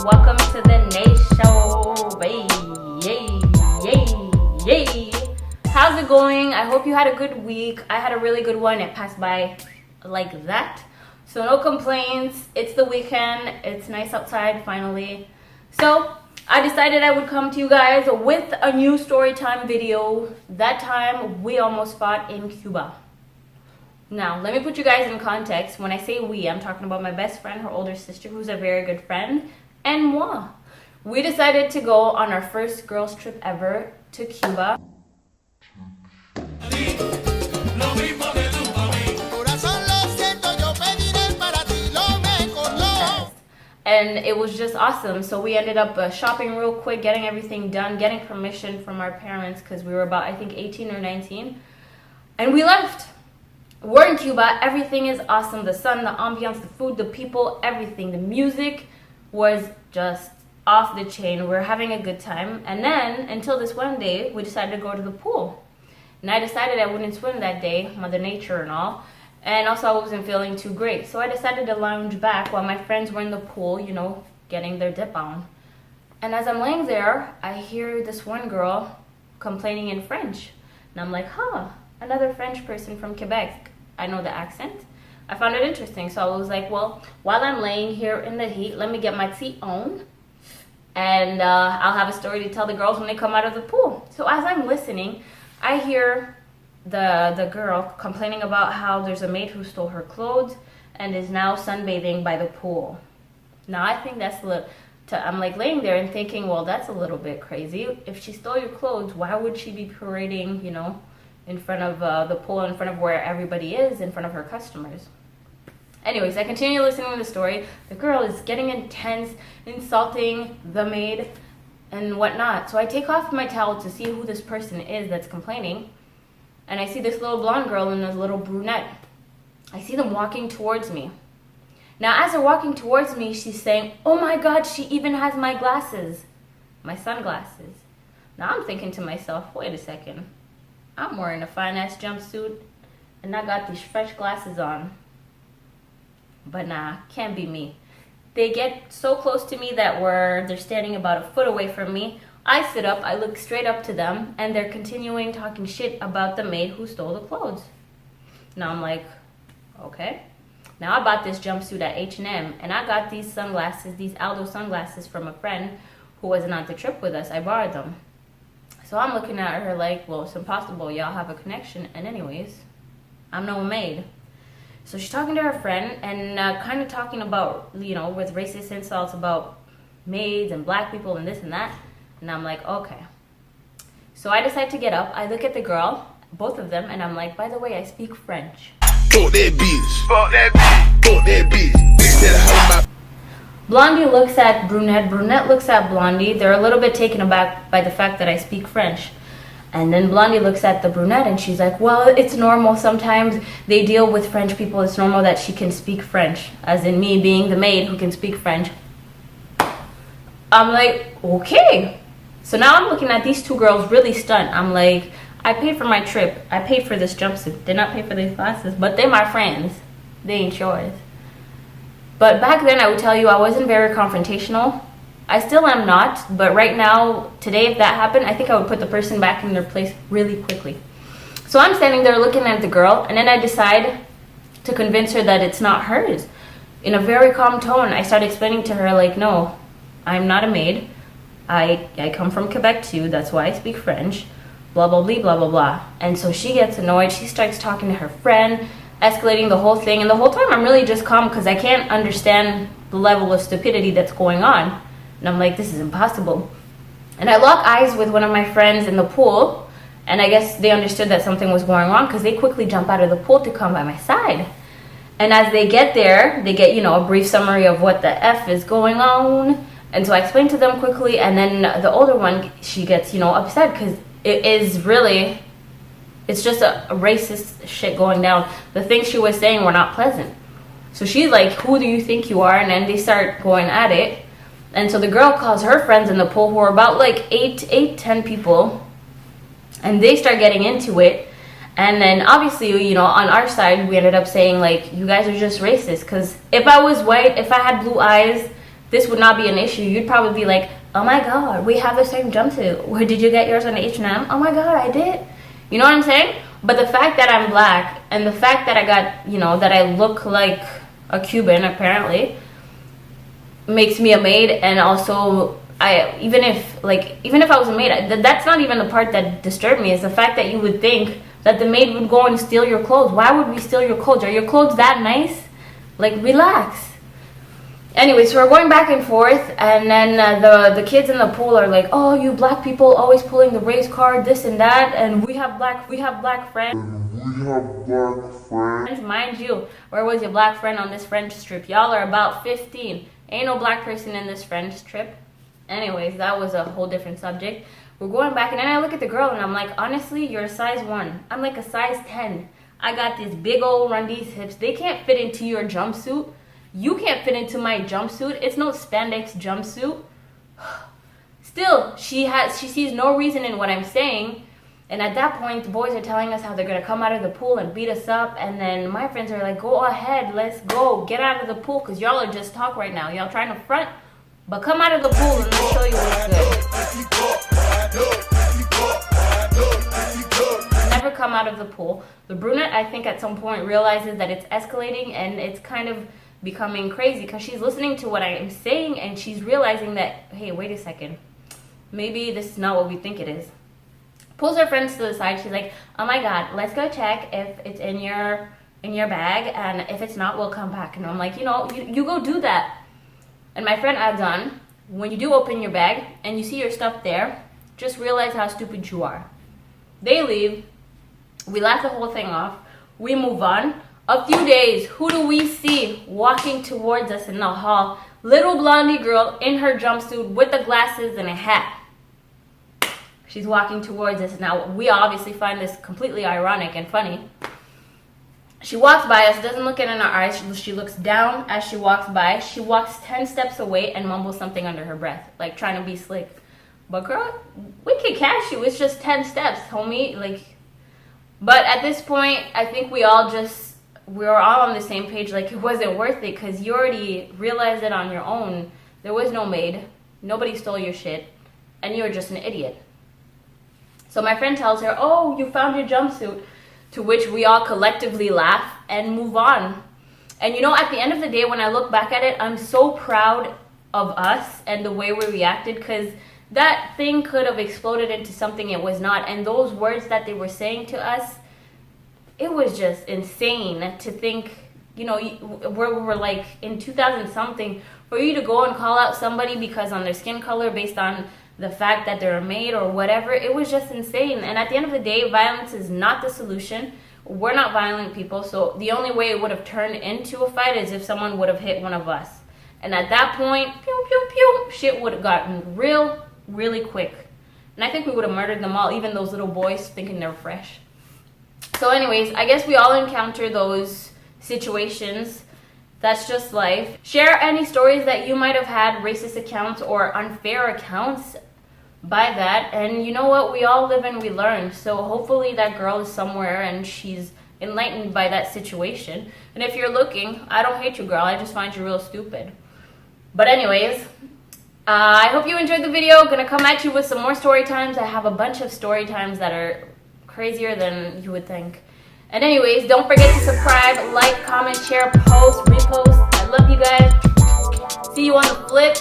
Welcome to the Nay Show. Yay. How's it going? I hope you had a good week. I had a really good one. It passed by like that. So no complaints. It's the weekend. It's nice outside finally. So I decided I would come to you guys with a new story time video. That time we almost fought in Cuba. Now, let me put you guys in context. When I say we, I'm talking about my best friend, her older sister, who's a very good friend, and moi. We decided to go on our first girls' trip ever to Cuba. And it was just awesome. So we ended up shopping real quick, getting everything done, getting permission from our parents because we were about, I think, 18 or 19. And we left. We're in Cuba. Everything is awesome. The sun, the ambiance, the food, the people, everything. The music was just off the chain. We're having a good time. And then, until this one day, we decided to go to the pool. And I decided I wouldn't swim that day, Mother Nature and all. And also I wasn't feeling too great. So I decided to lounge back while my friends were in the pool, you know, getting their dip on. And as I'm laying there, I hear this one girl complaining in French. And I'm like, another French person from Quebec. I know the accent. I found it interesting. So I was like, well, while I'm laying here in the heat, let me get my tea on. And I'll have a story to tell the girls when they come out of the pool. So as I'm listening, I hear the girl complaining about how there's a maid who stole her clothes and is now sunbathing by the pool. Now I think that's a little... I'm like laying there and thinking, well, that's a little bit crazy. If she stole your clothes, why would she be parading, you know, in front of the pool, in front of where everybody is, in front of her customers? Anyways, I continue listening to the story. The girl is getting intense, insulting the maid and whatnot. So I take off my towel to see who this person is that's complaining. And I see this little blonde girl and this little brunette. I see them walking towards me. Now, as they're walking towards me, she's saying, oh my God, she even has my glasses, my sunglasses. Now I'm thinking to myself, wait a second. I'm wearing a fine-ass jumpsuit, and I got these fresh glasses on. But nah, can't be me. They get so close to me that they're standing about a foot away from me. I sit up, I look straight up to them, and they're continuing talking shit about the maid who stole the clothes. Now I'm like, okay. Now I bought this jumpsuit at H&M, and I got these sunglasses, these Aldo sunglasses from a friend who wasn't on the trip with us. I borrowed them. So I'm looking at her like, well, it's impossible. Y'all have a connection. And anyways, I'm no maid. So she's talking to her friend and kind of talking about, you know, with racist insults about maids and black people and this and that. And I'm like, okay. So I decide to get up. I look at the girl, both of them, and I'm like, by the way, I speak French. Fuck that bitch. Fuck that bitch. Fuck that bitch. Blondie looks at Brunette. Brunette looks at Blondie. They're a little bit taken aback by the fact that I speak French. And then Blondie looks at the brunette and she's like, well, it's normal. Sometimes they deal with French people. It's normal that she can speak French. As in me being the maid who can speak French. I'm like, okay. So now I'm looking at these two girls really stunned. I'm like, I paid for my trip. I paid for this jumpsuit. Did not pay for these glasses. But they're my friends. They ain't yours. But back then, I would tell you I wasn't very confrontational. I still am not, but right now, today, if that happened, I think I would put the person back in their place really quickly. So I'm standing there looking at the girl, and then I decide to convince her that it's not hers. In a very calm tone, I start explaining to her, like, no, I'm not a maid. I come from Quebec too, that's why I speak French. Blah, blah, blah, blah, blah, blah. And so she gets annoyed. She starts talking to her friend, escalating the whole thing, and the whole time I'm really just calm because I can't understand the level of stupidity that's going on. And I'm like, this is impossible. And I lock eyes with one of my friends in the pool, and I guess they understood that something was going wrong because they quickly jump out of the pool to come by my side. And as they get there, they get, you know, a brief summary of what the F is going on. And so I explain to them quickly, and then the older one, she gets, you know, upset because it is really... It's just a racist shit going down. The things she was saying were not pleasant. So she's like, who do you think you are? And then they start going at it. And so the girl calls her friends in the pool, who are about like 10 people. And they start getting into it. And then obviously, you know, on our side, we ended up saying, like, you guys are just racist. Because if I was white, if I had blue eyes, this would not be an issue. You'd probably be like, oh my god, we have the same jumpsuit. Where did you get yours on H&M? Oh my god, I did. You know what I'm saying? But the fact that I'm black and the fact that I got, you know, that I look like a Cuban apparently makes me a maid. And also even if I was a maid, that's not even the part that disturbed me. Is the fact that you would think that the maid would go and steal your clothes. Why would we steal your clothes? Are your clothes that nice? Like, relax. Anyway, so we're going back and forth, and then the kids in the pool are like, oh, you black people always pulling the race card, this and that, and we have black friends. Mind you, where was your black friend on this French trip? Y'all are about 15. Ain't no black person in this French trip. Anyways, that was a whole different subject. We're going back, and then I look at the girl, and I'm like, honestly, you're a size 1. I'm like a size 10. I got these big old Rundies hips. They can't fit into your jumpsuit. You can't fit into my jumpsuit. It's no spandex jumpsuit. Still, she sees no reason in what I'm saying. And at that point, the boys are telling us how they're going to come out of the pool and beat us up. And then my friends are like, go ahead, let's go. Get out of the pool, because y'all are just talk right now. Y'all trying to front. But come out of the pool and let's show you what's good. Never come out of the pool. The brunette, I think, at some point realizes that it's escalating and it's kind of becoming crazy because she's listening to what I am saying and she's realizing that, hey, wait a second, maybe this is not what we think it is. Pulls her friends to the side. She's like, oh my god, let's go check if it's in your bag, and if it's not, we'll come back. And I'm like, you know, you go do that. And my friend adds on, when you do open your bag and you see your stuff there, just realize how stupid you are. They leave. We laugh the whole thing off. We move on. A few days, who do we see walking towards us in the hall? Little blondie girl in her jumpsuit with the glasses and a hat. She's walking towards us. Now, we obviously find this completely ironic and funny. She walks by us, doesn't look in our eyes. She looks down as she walks by. She walks 10 steps away and mumbles something under her breath, like trying to be slick. But girl, we can catch you. It's just 10 steps, homie. Like, but at this point, I think we were all on the same page. Like, it wasn't worth it because you already realized it on your own. There was no maid. Nobody stole your shit. And you were just an idiot. So my friend tells her, oh, you found your jumpsuit. To which we all collectively laugh and move on. And you know, at the end of the day, when I look back at it, I'm so proud of us and the way we reacted, because that thing could have exploded into something it was not. And those words that they were saying to us, it was just insane to think, you know, where we were like in 2000 something, for you to go and call out somebody because on their skin color, based on the fact that they're a maid or whatever, it was just insane. And at the end of the day, violence is not the solution. We're not violent people, so the only way it would have turned into a fight is if someone would have hit one of us. And at that point, pew, pew, pew, shit would have gotten real, really quick. And I think we would have murdered them all, even those little boys thinking they're fresh. So anyways, I guess we all encounter those situations. That's just life. Share any stories that you might have had racist accounts or unfair accounts by that. And you know what? We all live and we learn. So hopefully that girl is somewhere and she's enlightened by that situation. And if you're looking, I don't hate you, girl. I just find you real stupid. But anyways, I hope you enjoyed the video. Gonna come at you with some more story times. I have a bunch of story times that are crazier than you would think. And anyways, don't forget to subscribe, like, comment, share, post, repost. I love you guys. See you on the flip.